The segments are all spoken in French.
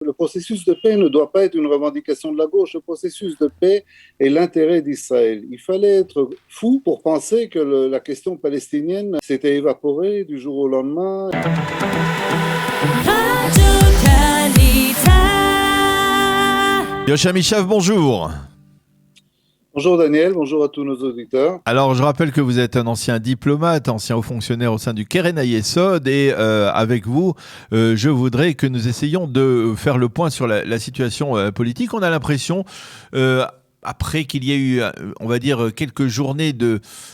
Le processus de paix ne doit pas être une revendication de la gauche. Le processus de paix est l'intérêt d'Israël. Il fallait être fou pour penser que la question palestinienne s'était évaporée du jour au lendemain. Yoshua Mishav, bonjour. Bonjour Daniel, bonjour à tous nos auditeurs. Alors, je rappelle que vous êtes un ancien diplomate, ancien haut fonctionnaire au sein du Keren Hayesod et avec vous, je voudrais que nous essayions de faire le point sur la situation politique. On a l'impression, après qu'il y ait eu, on va dire, quelques journées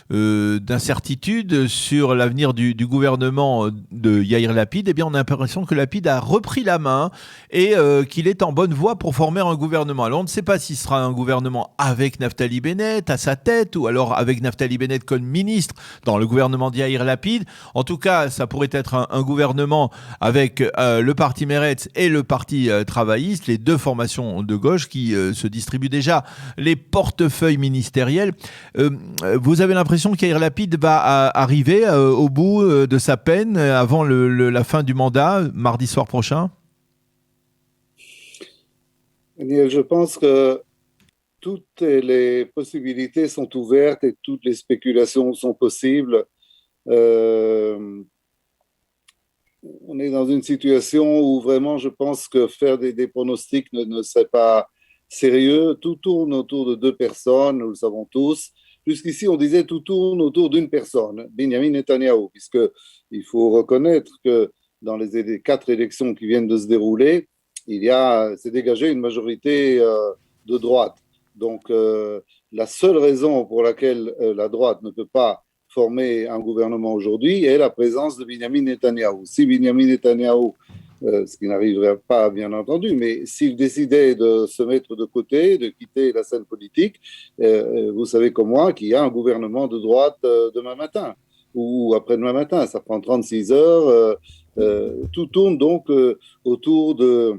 d'incertitude sur l'avenir du gouvernement de Yair Lapid, eh bien, on a l'impression que Lapid a repris la main et qu'il est en bonne voie pour former un gouvernement. Alors, on ne sait pas s'il sera un gouvernement avec Naftali Bennett à sa tête ou alors avec Naftali Bennett comme ministre dans le gouvernement de Yair Lapid. En tout cas, ça pourrait être un gouvernement avec le parti Meretz et le parti travailliste, les deux formations de gauche qui se distribuent déjà les portefeuilles ministériels. Vous avez l'impression qu'Yair Lapid va arriver au bout de sa peine avant la fin du mandat, mardi soir prochain? Daniel, je pense que toutes les possibilités sont ouvertes et toutes les spéculations sont possibles. On est dans une situation où vraiment je pense que faire des pronostics ne serait pas sérieux. Tout tourne autour de deux personnes, nous le savons tous. Jusqu'ici, on disait tout tourne autour d'une personne, Benjamin Netanyahou, puisqu'il faut reconnaître que dans les 4 élections qui viennent de se dérouler, s'est dégagé une majorité de droite. Donc, la seule raison pour laquelle la droite ne peut pas former un gouvernement aujourd'hui est la présence de Benjamin Netanyahou. Si Benjamin Netanyahou, ce qui n'arriverait pas, bien entendu, mais s'il décidait de se mettre de côté, de quitter la scène politique, vous savez comme moi qu'il y a un gouvernement de droite demain matin ou après-demain matin. Ça prend 36 heures. Tout tourne donc autour de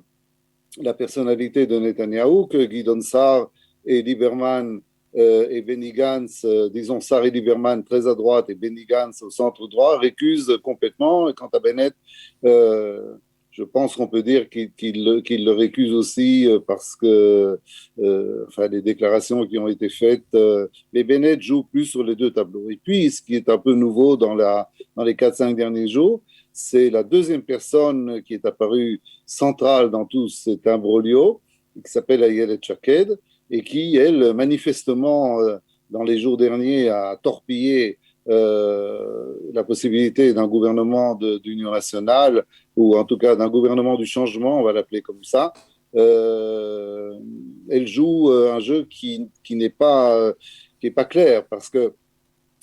la personnalité de Netanyahou, que Gideon Sa'ar et Lieberman et Benny Gantz, disons Sa'ar et Lieberman très à droite et Benny Gantz au centre droit, récusent complètement. Et quant à Bennett, je pense qu'on peut dire qu'il le récuse aussi parce que les déclarations qui ont été faites, mais Bennett joue plus sur les deux tableaux. Et puis, ce qui est un peu nouveau dans les 4-5 derniers jours, c'est la deuxième personne qui est apparue centrale dans tout cet imbroglio, qui s'appelle Ayelet Shaked, et qui, elle, manifestement, dans les jours derniers, a torpillé la possibilité d'un gouvernement d'union nationale, ou en tout cas d'un gouvernement du changement, on va l'appeler comme ça. Elle joue un jeu qui n'est pas clair, parce que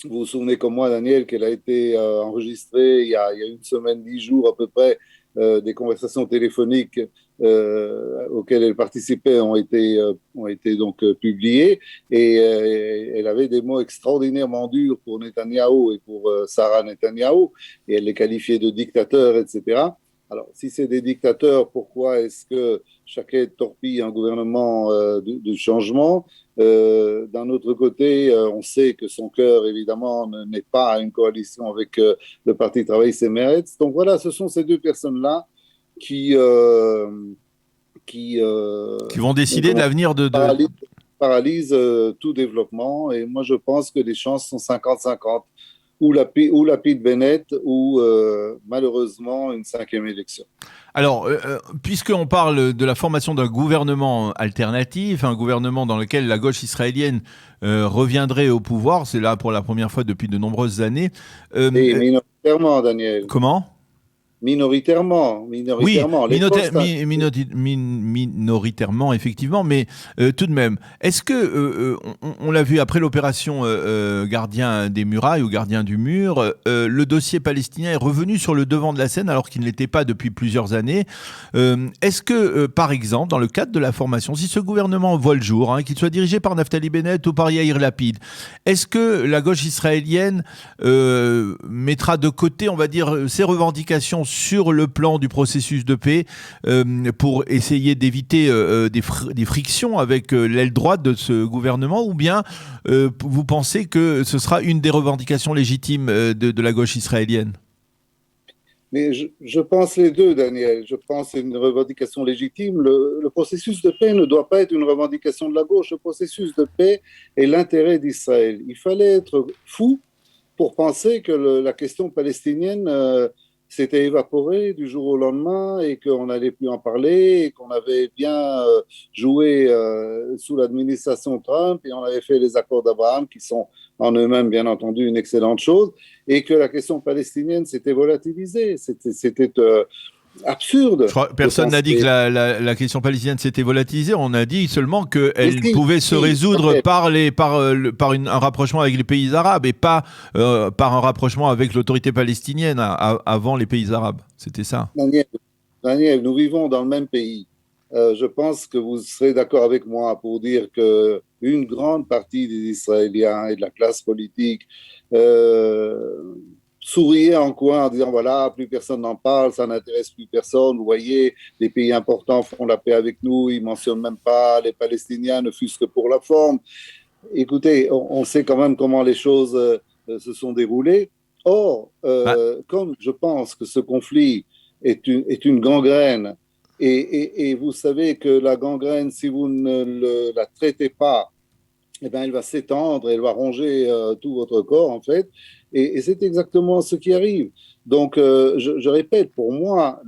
vous vous souvenez comme moi, Daniel, qu'elle a été enregistrée il y a une semaine, 10 jours à peu près, des conversations téléphoniques auxquelles elle participait ont été donc publiées, et elle avait des mots extraordinairement durs pour Netanyahou et pour Sarah Netanyahou, et elle les qualifiait de dictateurs, etc. Alors, si c'est des dictateurs, pourquoi est-ce que chacun torpille un gouvernement de changement? D'un autre côté, on sait que son cœur, évidemment, n'est pas à une coalition avec le Parti travailliste et Meretz. Donc voilà, ce sont ces deux personnes-là qui vont décider de l'avenir de... paralysent tout développement. Et moi, je pense que les chances sont 50-50. Ou Lapid Bennett, ou malheureusement une 5e élection. Alors, puisqu'on parle de la formation d'un gouvernement alternatif, un gouvernement dans lequel la gauche israélienne reviendrait au pouvoir, c'est là pour la première fois depuis de nombreuses années. Et minoritairement, Daniel. Comment ? Minoritairement. Oui, minoritairement, effectivement, mais tout de même, est-ce que, on l'a vu après l'opération Gardien des Murailles ou Gardien du Mur, le dossier palestinien est revenu sur le devant de la scène alors qu'il ne l'était pas depuis plusieurs années. Est-ce que, par exemple, dans le cadre de la formation, si ce gouvernement voit le jour, qu'il soit dirigé par Naftali Bennett ou par Yair Lapid, est-ce que la gauche israélienne mettra de côté, on va dire, ses revendications sur le plan du processus de paix pour essayer d'éviter des frictions avec l'aile droite de ce gouvernement, ou bien vous pensez que ce sera une des revendications légitimes de la gauche israélienne? Mais je pense les deux, Daniel. Je pense que c'est une revendication légitime. Le processus de paix ne doit pas être une revendication de la gauche. Le processus de paix est l'intérêt d'Israël. Il fallait être fou pour penser que la question palestinienne s'était évaporée du jour au lendemain et qu'on n'allait plus en parler et qu'on avait bien joué sous l'administration Trump et on avait fait les accords d'Abraham qui sont en eux-mêmes, bien entendu, une excellente chose et que la question palestinienne s'était volatilisée. C'était absurde Je crois que de personne n'a dit que penser. la question palestinienne s'était volatilisée. On a dit seulement Mais qu'elle si, pouvait se si, résoudre un rapprochement avec les pays arabes et pas par un rapprochement avec l'autorité palestinienne avant les pays arabes. C'était ça. Daniel, Daniel, nous vivons dans le même pays. Je pense que vous serez d'accord avec moi pour dire que une grande partie des Israéliens et de la classe politique euh, souriait en coin en disant voilà, plus personne n'en parle, ça n'intéresse plus personne. Vous voyez, les pays importants font la paix avec nous, ils mentionnent même pas les Palestiniens, ne fût-ce que pour la forme. Écoutez, on sait quand même comment les choses se sont déroulées. Or, Bah, comme je pense que ce conflit est une gangrène, et vous savez que la gangrène, si vous ne la traitez pas, eh ben, elle va s'étendre, elle va ronger tout votre corps, en fait. Et c'est exactement ce qui arrive. Donc, je répète, pour moi,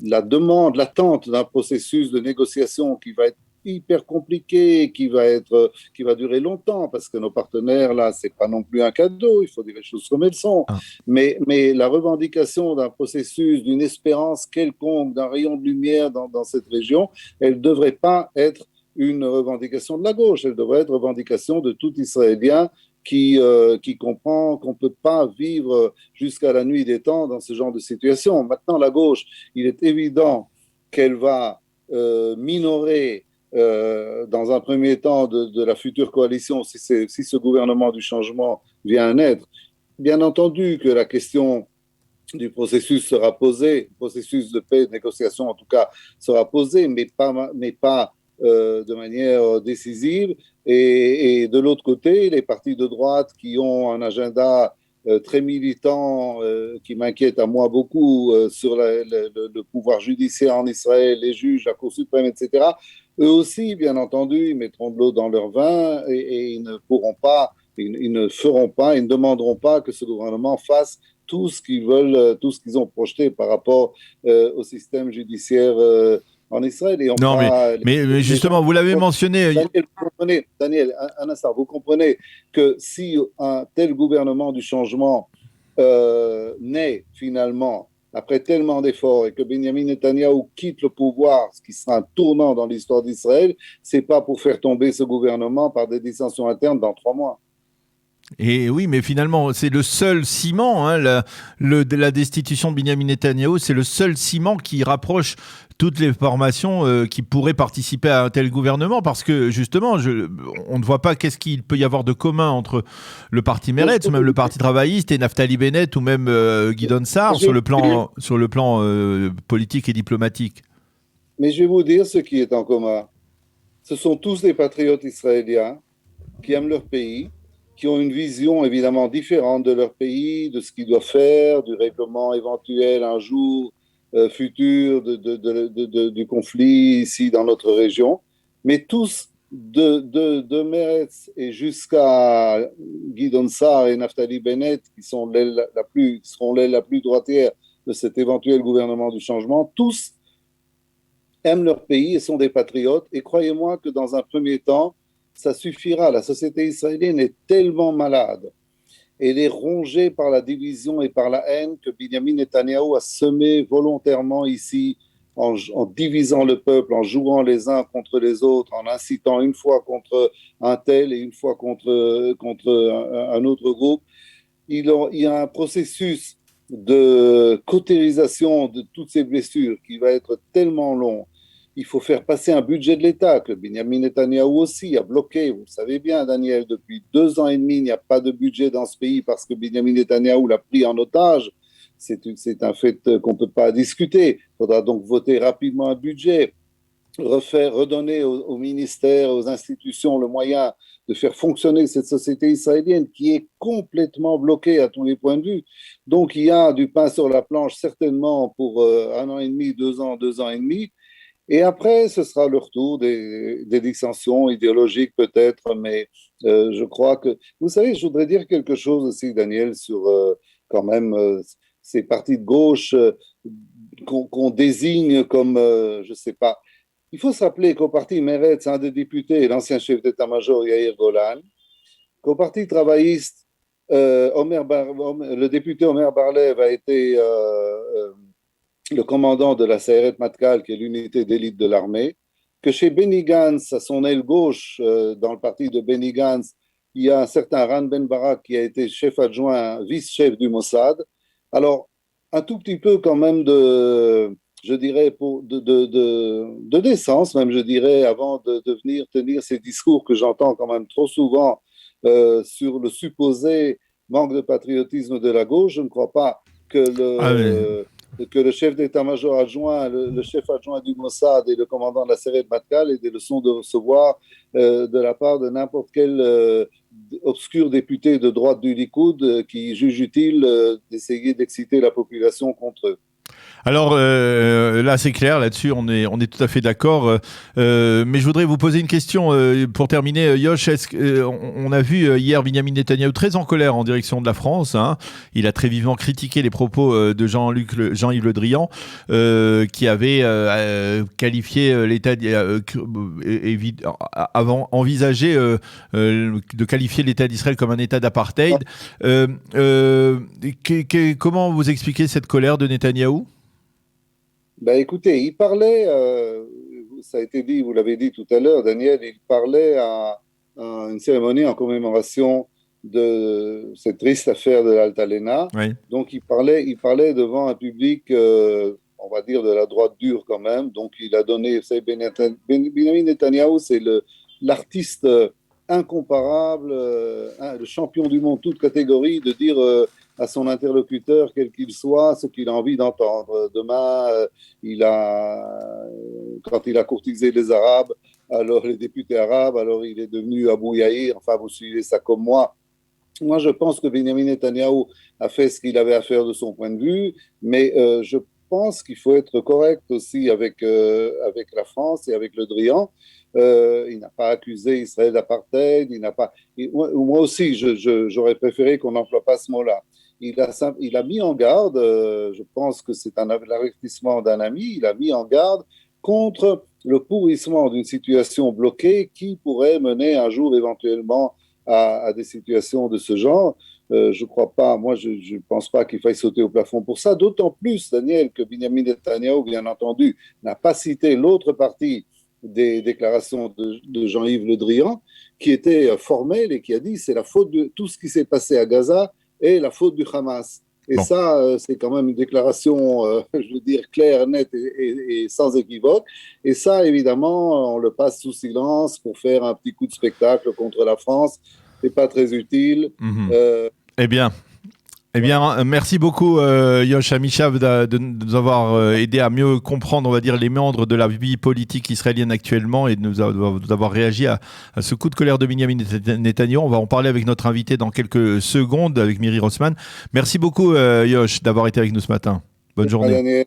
la demande, l'attente d'un processus de négociation qui va être hyper compliqué, qui va durer longtemps, parce que nos partenaires, là, c'est pas non plus un cadeau, il faut dire les choses comme elles sont. ah. Mais la revendication d'un processus, d'une espérance quelconque, d'un rayon de lumière dans cette région, elle ne devrait pas être une revendication de la gauche, elle devrait être une revendication de tout Israélien qui comprend qu'on ne peut pas vivre jusqu'à la nuit des temps dans ce genre de situation. Maintenant, la gauche, il est évident qu'elle va minorer dans un premier temps de la future coalition, si ce gouvernement du changement vient à naître. Bien entendu que la question du processus sera posée, processus de paix, de négociation en tout cas, sera posée, mais pas de manière décisive. Et de l'autre côté, les partis de droite qui ont un agenda très militant qui m'inquiète à moi beaucoup sur le pouvoir judiciaire en Israël, les juges, la Cour suprême, etc., eux aussi, bien entendu, ils mettront de l'eau dans leur vin et ils ne pourront pas, ils ne feront pas, ils ne demanderont pas que ce gouvernement fasse tout ce qu'ils veulent, tout ce qu'ils ont projeté par rapport au système judiciaire en Israël. Et on Non, pourra, mais les gens, justement, vous l'avez mentionné. Daniel, vous comprenez, Daniel, un instant, vous comprenez que si un tel gouvernement du changement naît finalement après tellement d'efforts et que Benjamin Netanyahou quitte le pouvoir, ce qui sera un tournant dans l'histoire d'Israël, c'est pas pour faire tomber ce gouvernement par des dissensions internes dans 3 mois. Et oui, mais finalement, c'est le seul ciment, hein, de la destitution de Benjamin Netanyahou, c'est le seul ciment qui rapproche toutes les formations qui pourraient participer à un tel gouvernement, parce que justement, on ne voit pas qu'est-ce qu'il peut y avoir de commun entre le parti Mais je Meretz, ou peux même vous le dire, parti travailliste, et Naftali Bennett, ou même Guidon Sarr, je vais vous dire, sur le plan politique et diplomatique. mais je vais vous dire ce qui est en commun. Ce sont tous des patriotes israéliens qui aiment leur pays, qui ont une vision évidemment différente de leur pays, de ce qu'ils doivent faire, du règlement éventuel un jour futur du conflit ici dans notre région. Mais tous, de Meretz et jusqu'à Guidon Sarr et Naftali Bennett, qui sont seront l'aile la plus droitière de cet éventuel gouvernement du changement, tous aiment leur pays et sont des patriotes. Et croyez-moi que dans un premier temps, ça suffira. La société israélienne est tellement malade. Elle est rongée par la division et par la haine que Benjamin Netanyahou a semé volontairement ici en divisant le peuple, en jouant les uns contre les autres, en incitant une fois contre un tel et une fois contre un autre groupe. Il y a un processus de cautérisation de toutes ces blessures qui va être tellement long. Il faut faire passer un budget de l'État que Benjamin Netanyahou aussi a bloqué. Vous le savez bien, Daniel, depuis 2 ans et demi, il n'y a pas de budget dans ce pays parce que Benjamin Netanyahou l'a pris en otage. C'est un fait qu'on ne peut pas discuter. Il faudra donc voter rapidement un budget. redonner aux ministères, aux institutions le moyen de faire fonctionner cette société israélienne qui est complètement bloquée à tous les points de vue. Donc il y a du pain sur la planche certainement pour 1 an et demi, 2 ans, 2 ans et demi. Et après, ce sera le retour des dissensions idéologiques peut-être, mais je crois que... Vous savez, je voudrais dire quelque chose aussi, Daniel, sur quand même ces partis de gauche qu'on désigne comme, je ne sais pas. Il faut se rappeler qu'au parti Meretz, un des députés, l'ancien chef d'état-major Yair Golan, qu'au parti travailliste, le député Omer Barlev a été le commandant de la Sayeret Matkal, qui est l'unité d'élite de l'armée, que chez Benny Gantz, à son aile gauche, dans le parti de Benny Gantz, il y a un certain Ran Ben Barak qui a été chef adjoint, vice-chef du Mossad. Alors, un tout petit peu quand même je dirais, de décence, même je dirais, avant de venir tenir ces discours que j'entends quand même trop souvent sur le supposé manque de patriotisme de la gauche. Je ne crois pas que Ah, oui. que le chef d'état-major adjoint, le chef adjoint du Mossad et le commandant de la Sayeret Matkal aient des leçons de recevoir de la part de n'importe quel obscur député de droite du Likoud qui juge utile d'essayer d'exciter la population contre eux. Alors là, c'est clair, là-dessus, on est tout à fait d'accord. Mais je voudrais vous poser une question pour terminer. Yosh, on a vu hier Benyamin Netanyahou très en colère en direction de la France. Hein. Il a très vivement critiqué les propos de Jean-Yves Le Drian, qui avait qualifié l'État, avant envisagé de qualifier l'État d'Israël comme un État d'apartheid. Comment vous expliquez cette colère de Netanyahou? Ben, écoutez, il parlait, ça a été dit, vous l'avez dit tout à l'heure, Daniel, il parlait à une cérémonie en commémoration de cette triste affaire de l'Altalena. Oui. Donc il parlait devant un public, on va dire, de la droite dure quand même. Donc il a donné, vous savez, Benjamin Netanyahou, c'est l'artiste incomparable, le champion du monde, toute catégorie, de dire à son interlocuteur, quel qu'il soit, ce qu'il a envie d'entendre. Demain, quand il a courtisé les Arabes, alors les députés arabes, alors il est devenu Abou Yaïr, enfin vous suivez ça comme moi. Moi, je pense que Benjamin Netanyahou a fait ce qu'il avait à faire de son point de vue, mais je pense qu'il faut être correct aussi avec la France et avec Le Drian. Il n'a pas accusé Israël d'apartheid, il n'a pas... Moi aussi, j'aurais préféré qu'on n'emploie pas ce mot-là. Il a mis en garde, je pense que c'est l'avertissement d'un ami, il a mis en garde contre le pourrissement d'une situation bloquée qui pourrait mener un jour éventuellement à des situations de ce genre. Je crois pas, moi je ne pense pas qu'il faille sauter au plafond pour ça, d'autant plus, Daniel, que Benjamin Netanyahou, bien entendu, n'a pas cité l'autre partie des déclarations de Jean-Yves Le Drian, qui était formel et qui a dit c'est la faute de tout ce qui s'est passé à Gaza et la faute du Hamas. Et Bon. ça, c'est quand même une déclaration, je veux dire, claire, nette et sans équivoque. Et ça, évidemment, on le passe sous silence pour faire un petit coup de spectacle contre la France. C'est pas très utile. Mm-hmm. Eh bien, merci beaucoup Yosh Amishav de nous avoir aidé à mieux comprendre, on va dire, les méandres de la vie politique israélienne actuellement et d'avoir réagi à ce coup de colère de Benjamin Netanyahou. On va en parler avec notre invité dans quelques secondes, avec Miri Rossman. Merci beaucoup Yosh d'avoir été avec nous ce matin. Bonne journée. Daniel.